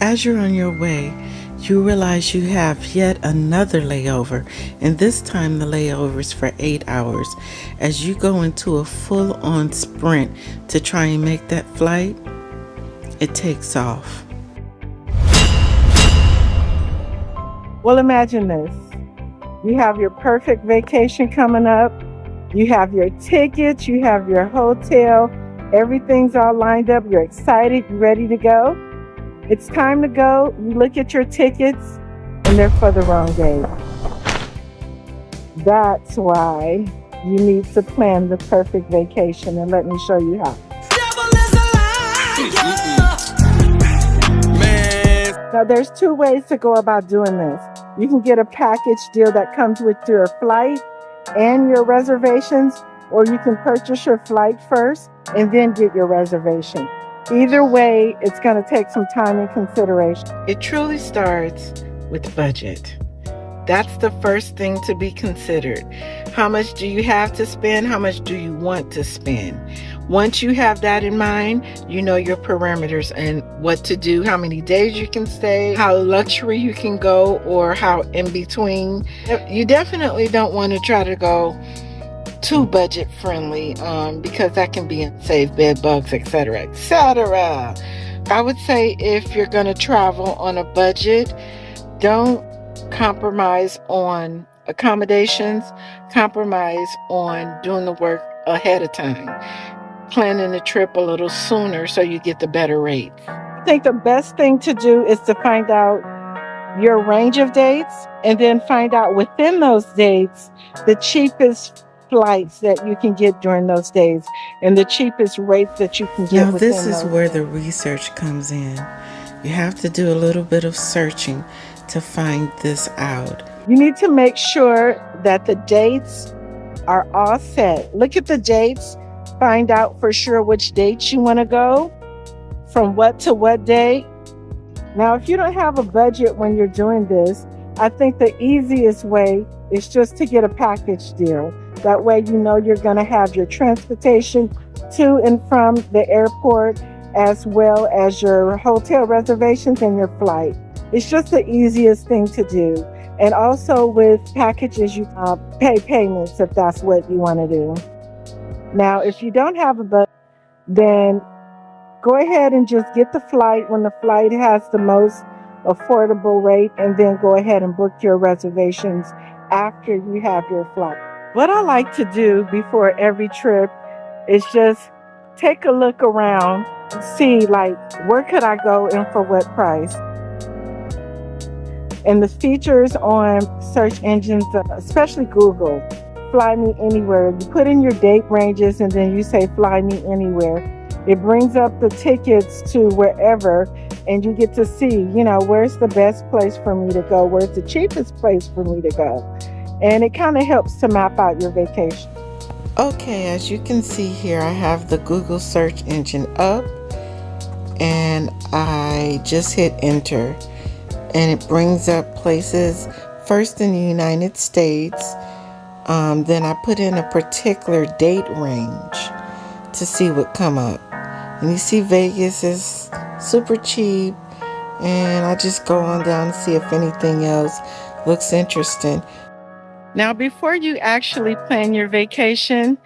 As you're on your way, you realize you have yet another layover, and this time the layover is for 8 hours. As you go into a full-on sprint to try and make that flight, it takes off. Well, imagine this. You have your perfect vacation coming up. You have your tickets, you have your hotel, everything's all lined up. You're excited, you're ready to go. It's time to go. You look at your tickets and they're for the wrong day. That's why you need to plan the perfect vacation, and let me show you how. Now, there's two ways to go about doing this. You can get a package deal that comes with your flight and your reservations, or you can purchase your flight first and then get your reservation. Either way, it's going to take some time and consideration. It truly starts with budget. That's the first thing to be considered. How much do you have to spend? How much do you want to spend? Once you have that in mind, you know your parameters and what to do, how many days you can stay, how luxury you can go, or how in between. You definitely don't want to try to go too budget friendly because that can be save bed bugs, etc., etc. I would say if you're going to travel on a budget, don't compromise on accommodations, compromise on doing the work ahead of time, planning the trip a little sooner so you get the better rates. I think the best thing to do is to find out your range of dates, and then find out within those dates the cheapest flights that you can get during those days and the cheapest rates that you can get. Now, this is where the research comes in. You have to do a little bit of searching to find this out. You need to make sure that the dates are all set. Look at the dates, find out for sure which dates you want to go, from what to what day. Now, if you don't have a budget when you're doing this, I think the easiest way is just to get a package deal. That way you know you're going to have your transportation to and from the airport, as well as your hotel reservations and your flight. It's just the easiest thing to do. And also with packages, you pay payments if that's what you want to do. Now, if you don't have a budget, then go ahead and just get the flight when the flight has the most affordable rate, and then go ahead and book your reservations after you have your flight. What I like to do before every trip is just take a look around and see, like, where could I go and for what price? And the features on search engines, especially Google, Fly Me Anywhere. You put in your date ranges and then you say Fly Me Anywhere. It brings up the tickets to wherever, and you get to see, you know, where's the best place for me to go? Where's the cheapest place for me to go? And it kind of helps to map out your vacation. Okay, as you can see here, I have the Google search engine up, and I just hit enter, and it brings up places first in the United States. Then I put in a particular date range to see what come up. And you see Vegas is super cheap, and I just go on down to see if anything else looks interesting. Now, before you actually plan your vacation,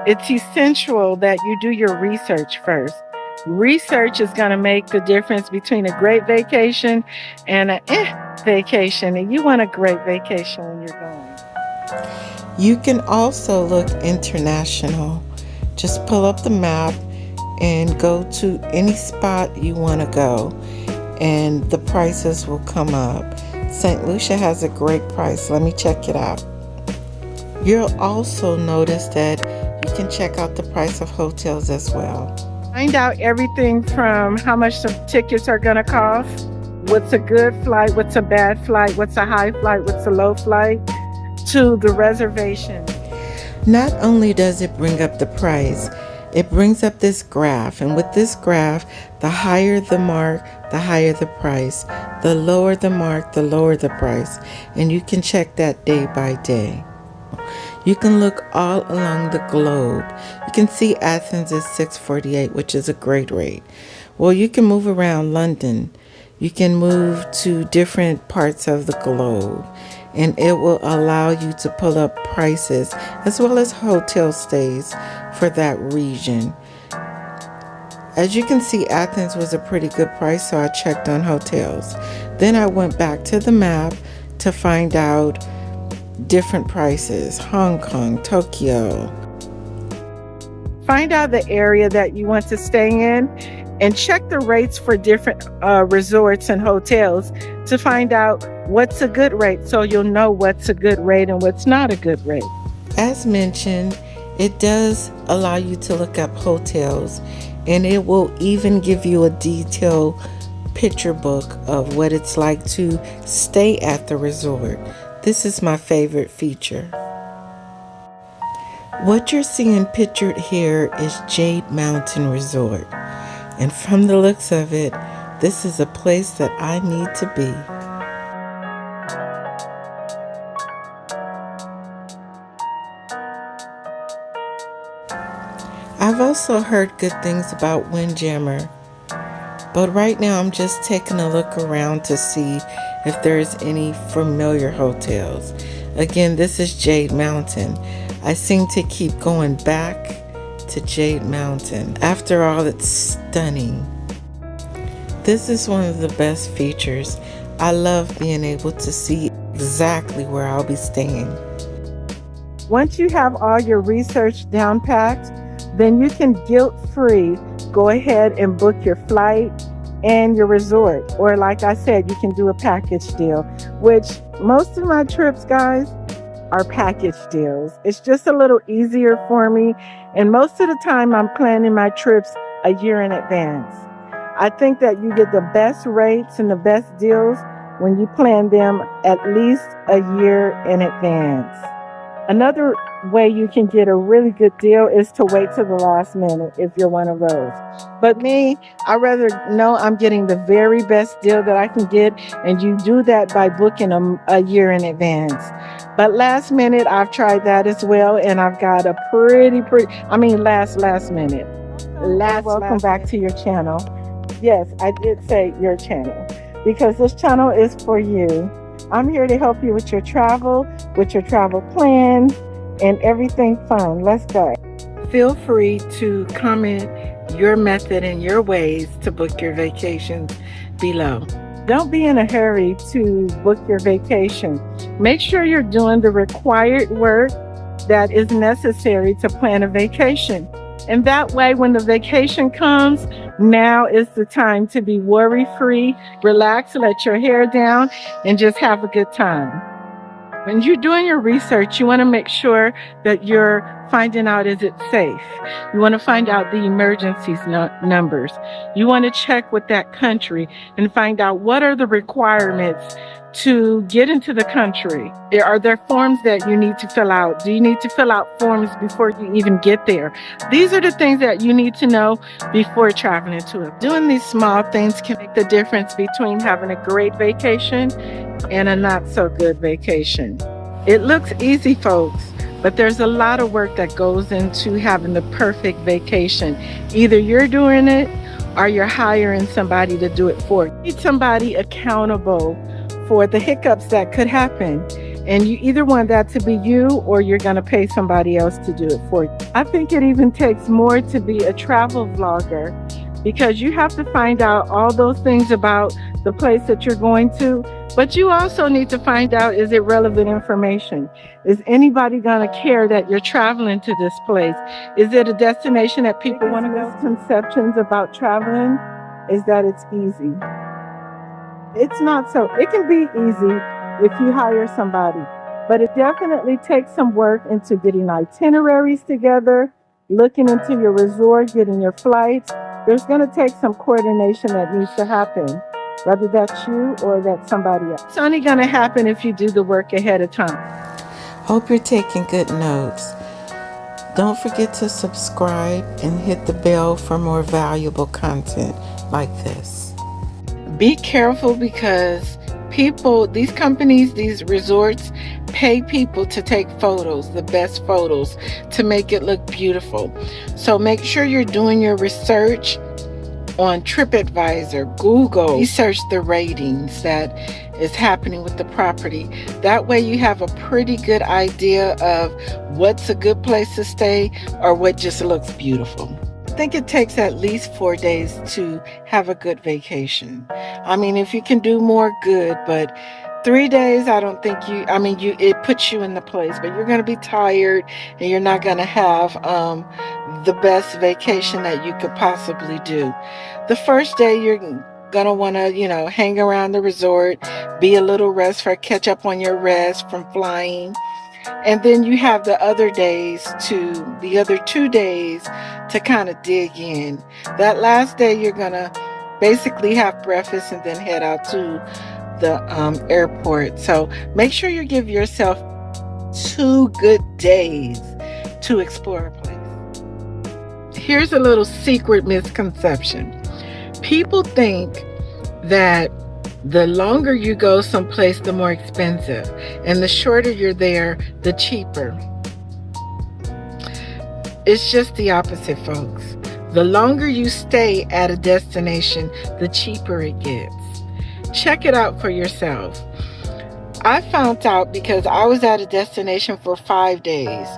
it's essential that you do your research first. Research is going to make the difference between a great vacation and an vacation, and you want a great vacation when you're going. You can also look international. Just pull up the map and go to any spot you want to go, and the prices will come up. St. Lucia has a great price. Let me check it out. You'll also notice that you can check out the price of hotels as well. Find out everything from how much the tickets are going to cost, what's a good flight, what's a bad flight, what's a high flight, what's a low flight, to the reservation. Not only does it bring up the price, it brings up this graph, and with this graph, the higher the mark, the higher the price. The lower the mark, the lower the price. And you can check that day by day. You can look all along the globe. You can see Athens is $648, which is a great rate. Well, you can move around London. You can move to different parts of the globe, and it will allow you to pull up prices as well as hotel stays for that region. As you can see, Athens was a pretty good price, so I checked on hotels. Then I went back to the map to find out different prices. Hong Kong, Tokyo. Find out the area that you want to stay in and check the rates for different resorts and hotels to find out what's a good rate, so you'll know what's a good rate and what's not a good rate. As mentioned, it does allow you to look up hotels, and it will even give you a detailed picture book of what it's like to stay at the resort. This is my favorite feature. What you're seeing pictured here is Jade Mountain Resort, and from the looks of it, this is a place that I need to be. I've also heard good things about Windjammer, but right now I'm just taking a look around to see if there's any familiar hotels. Again, this is Jade Mountain. I seem to keep going back to Jade Mountain. After all, it's stunning. This is one of the best features. I love being able to see exactly where I'll be staying. Once you have all your research down packed, then you can guilt-free go ahead and book your flight and your resort. Or like I said, you can do a package deal, which most of my trips, guys, are package deals. It's just a little easier for me. And most of the time I'm planning my trips a year in advance. I think that you get the best rates and the best deals when you plan them at least a year in advance. Another way you can get a really good deal is to wait till the last minute if you're one of those. But me, I rather know I'm getting the very best deal that I can get, and you do that by booking them a year in advance. But last minute, I've tried that as well, and I've got a last minute. Welcome back to your channel. Yes, I did say your channel, because this channel is for you. I'm here to help you with your travel plans, and everything fun. Let's go. Feel free to comment your method and your ways to book your vacations below. Don't be in a hurry to book your vacation. Make sure you're doing the required work that is necessary to plan a vacation. And that way, when the vacation comes, now is the time to be worry-free, relax, let your hair down, and just have a good time. When you're doing your research, you want to make sure that you're finding out, is it safe? You want to find out the emergencies numbers. You want to check with that country and find out what are the requirements to get into the country. Are there forms that you need to fill out? Do you need to fill out forms before you even get there? These are the things that you need to know before traveling to it. Doing these small things can make the difference between having a great vacation and a not so good vacation. It looks easy, folks, but there's a lot of work that goes into having the perfect vacation. Either you're doing it or you're hiring somebody to do it for you. You need somebody accountable for the hiccups that could happen. And you either want that to be you or you're going to pay somebody else to do it for you. I think it even takes more to be a travel vlogger, because you have to find out all those things about the place that you're going to, but you also need to find out, is it relevant information? Is anybody going to care that you're traveling to this place? Is it a destination that people want to go? Misconceptions about traveling is that it's easy. It's not so. It can be easy if you hire somebody, but it definitely takes some work into getting itineraries together, looking into your resort, getting your flights. There's going to take some coordination that needs to happen, whether that's you or that's somebody else. It's only going to happen if you do the work ahead of time. Hope you're taking good notes. Don't forget to subscribe and hit the bell for more valuable content like this. Be careful, because these companies, these resorts pay people to take photos, the best photos, to make it look beautiful. So make sure you're doing your research on TripAdvisor, Google, research the ratings that is happening with the property. That way you have a pretty good idea of what's a good place to stay or what just looks beautiful. I think it takes at least 4 days to have a good vacation. I mean, if you can do more, good, but 3 days, I don't think it puts you in the place, but you're going to be tired and you're not going to have the best vacation that you could possibly do. The first day, you're going to want to, hang around the resort, be a little rest for catch up on your rest from flying. And then you have the other 2 days to kind of dig in. That last day, you're going to basically have breakfast and then head out to the airport. So make sure you give yourself 2 good days to explore a place. Here's a little secret misconception. People think that the longer you go someplace, the more expensive, and the shorter you're there, the cheaper. It's just the opposite, folks. The longer you stay at a destination, the cheaper it gets. Check it out for yourself. I found out because I was at a destination for 5 days.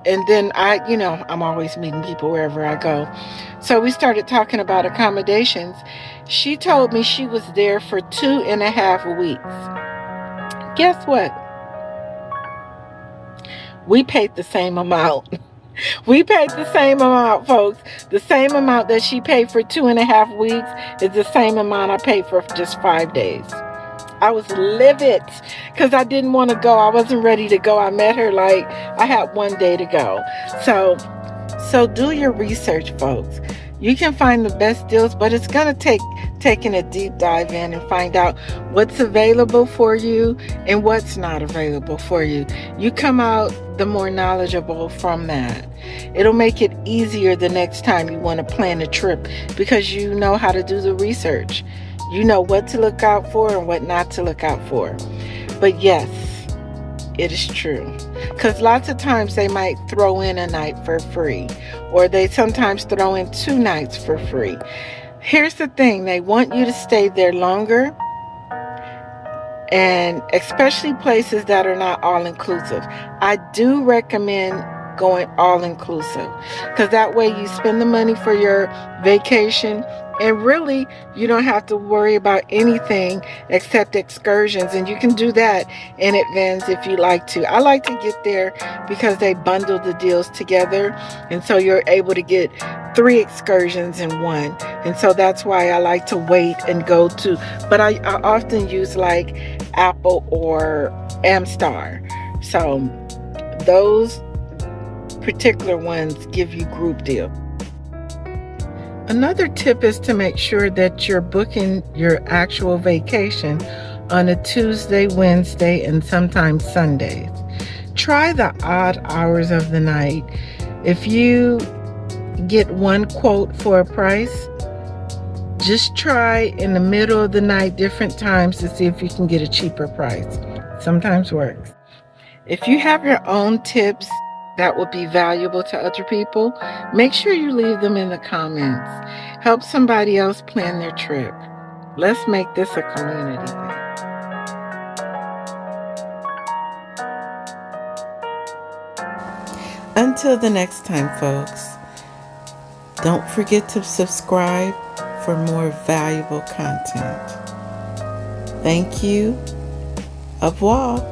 And then I'm always meeting people wherever I go. So we started talking about accommodations. She told me she was there for 2.5 weeks. Guess what? We paid the same amount. We paid the same amount, folks. The same amount that she paid for 2.5 weeks is the same amount I paid for just 5 days. I was livid because I didn't want to go. I wasn't ready to go. I met her like I had 1 day to go. So do your research, folks. You can find the best deals, but it's going to take taking a deep dive in and find out what's available for you and what's not available for you. You come out the more knowledgeable from that. It'll make it easier the next time you want to plan a trip because you know how to do the research. You know what to look out for and what not to look out for. But yes, it is true. Because lots of times they might throw in a night for free, or they sometimes throw in 2 nights for free. Here's the thing, they want you to stay there longer, and especially places that are not all-inclusive. I do recommend going all-inclusive because that way you spend the money for your vacation and really you don't have to worry about anything except excursions, and you can do that in advance if you like to. I like to get there because they bundle the deals together, and so you're able to get 3 excursions in one, and so that's why I like to wait and go to, but I often use like Apple or Amstar. So those particular ones give you group deals. Another tip is to make sure that you're booking your actual vacation on a Tuesday, Wednesday, and sometimes Sundays. Try the odd hours of the night. If you get one quote for a price, just try in the middle of the night, different times, to see if you can get a cheaper price. Sometimes works. If you have your own tips that would be valuable to other people, make sure you leave them in the comments. Help somebody else plan their trip. Let's make this a community thing. Until the next time, folks, don't forget to subscribe for more valuable content. Thank you. Au revoir.